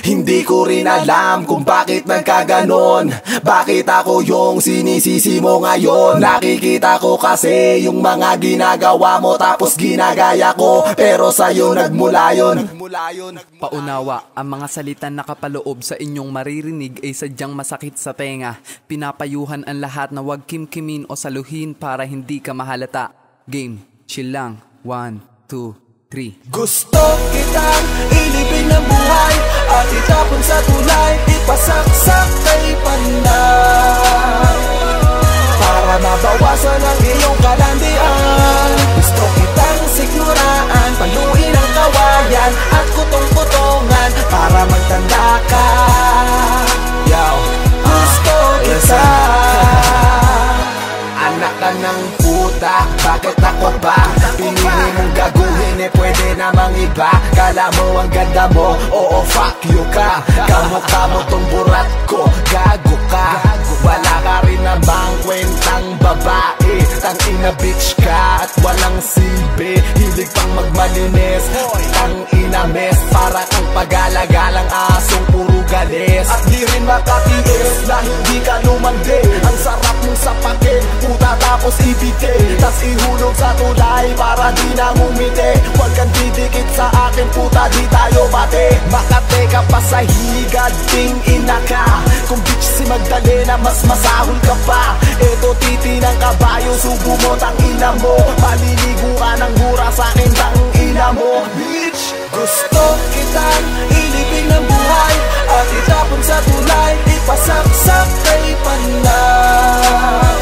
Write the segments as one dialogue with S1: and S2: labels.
S1: Hindi ko rin alam kung bakit nagkaganon. Bakit ako yung sinisisi mo ngayon? Nakikita ko kasi yung mga ginagawa mo tapos ginagaya ko, pero sa'yo nagmula yun.
S2: Paunawa, ang mga salitang nakapaloob sa inyong maririnig ay sadyang masakit sa tenga. Pinapayuhan ang lahat na wag kimkimin o saluhin para hindi ka mahalata. Game, chill lang. 1, 2, 3.
S1: Gusto kitang ilibing ng buhay at itapon sa tulay, ipasaksak kay panay para mabawasan ang iyong kalandian. Gusto kitang siguraan, paluin ang kawayan at kutong-kutongan para magtanda ka. Gusto kita. Anak ka ng puta, bakit ako ba? Pinili mong gaguhin, pwede namang iba. Kala mo ang ganda mo, oo fuck you ka. Kamukha mo tong burat ko, gago ka. Wala ka rin namang kwentang babae. Tangina bitch ka at walang silbi. Hilig pang magmalinis, tangina mes. Para kang pag-alagalang asong puro galis. At di rin makatiis na hindi ka lumandi. Ang sarap mong sapakin, puta tapos ibigay, tas ihulog sa tulay para di na ngumiti. Huwag kang didikit sa akin puta, di tayo bate. Makate ka pa sa higad, ting ina ka. Kung bitch si Magdalena, mas masahol ka pa. Eto titi ng kabayo, subo mo tang ina mo. Maliligo ka ng mura sa akin tang ina mo. Bitch, gusto kitang ilibing ng buhay at itapon sa tulay, ipasaksak kay panay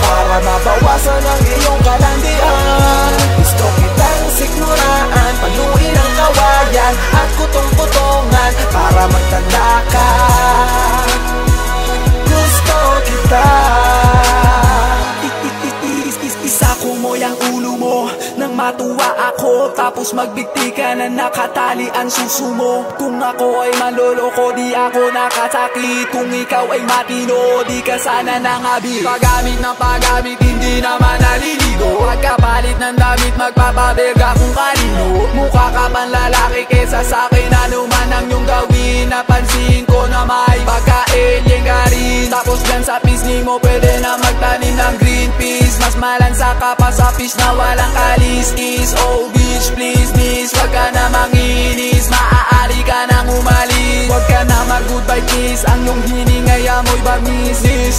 S1: para mabawasan ang iyong kalandian. Gusto kitang siguraan, paluin ang kawayan at kutong-kutongan para magtanda ka. Gusto kita. Isako mo yung ulo mo nang matuwa ako, tapos magbigti ka na nakatali ang suso mo. Kung ako ay manloloko, di ako nakasakit. Kung ikaw ay matino, di ka sana nangabi. Paggamit ng paggamit, hindi naman naliligo. Pagkapalit ng damit, magpapaberga kung kanino. Mukha ka pang lalaki kesa sa'kin, ano man ang iyong gawin. Napansin ko na may pagka-alien ka rin. Tapos dyan sa pisngi mo, pwede na magtanim ng green peas. Mas malansa ka pa sa fish na walang kalis-is. Oh bitch, please miss, wag ka na manginis. Maaari ka nang umalis, wag ka na mag-goodbye kiss. Ang iyong hiningay amoy bagnis. Nis.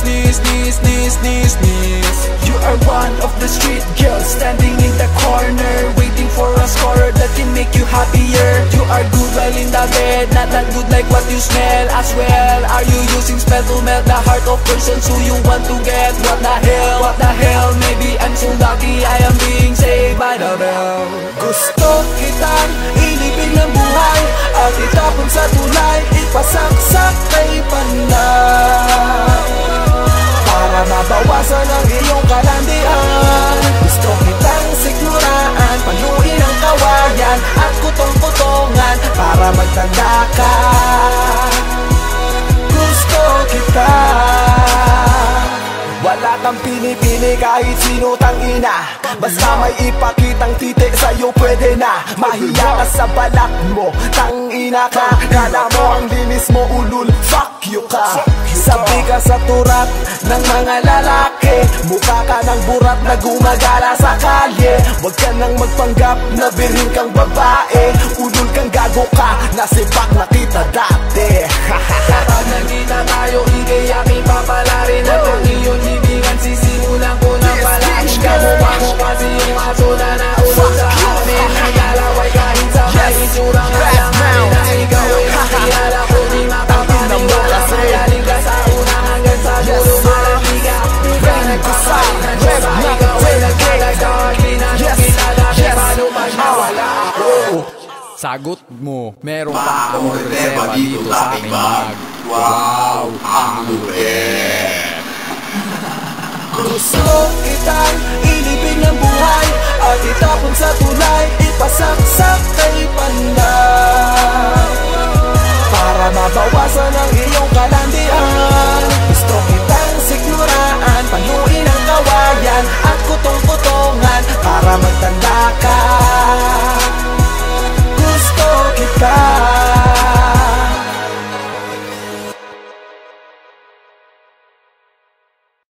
S1: You are one of the street girls standing in the corner, waiting for a scorer that can make you happier. You are good while in the bed, not that good like what you smell as well. Are you using spell to melt the heart of persons who you want to get? What the hell, maybe I'm so lucky I am being saved by the bell. Gusto kitang ilibing ng buhay at itapon sa tulay, ipasaksak kay panay para mabawasan ang iyong kalandian. Gusto kitang siguraan, paluin ang kawayan at kutong-kutongan para magtanda ka. Gusto kita. Wala kang pinipili kahit sino tangina. Basta may ipakitang titik sa'yo pwede na. Mahiya ka sa balat mo, tangina ka. Kala mo ang linis mo ulul, fuck you ka. Sabi ka sa turat ng mga lalaki, mukha ka ng burat na gumagala sa kalye. Huwag ka nang magpanggap na biring kang babae. Ulul kang gago ka, nasipak na kita dati.
S2: Kapag nagkita tayo, ikay aking papalarin. At ang iyong hiningan, sisimulan ko ng palain. Kamukha mo kasi yung aso na naulog sa amin. Naglalaway kahit sa may isurang alanganin. Na ikaw ay nakilala ko, di mapapaniwala. Magaling ka sa una hanggang sa dulo, malaki ka. Di ka nagpapay na Diyos sa ikaw ay nagkalagaan. Di na nung kilala, di paano pag nawala ako. Sagot mo, meron pa akong reserva dito sa aking bag.
S3: Wow, ang lupit.
S1: Gusto kitang ilibing ng buhay at itapon sa tulay, ipasaksak kay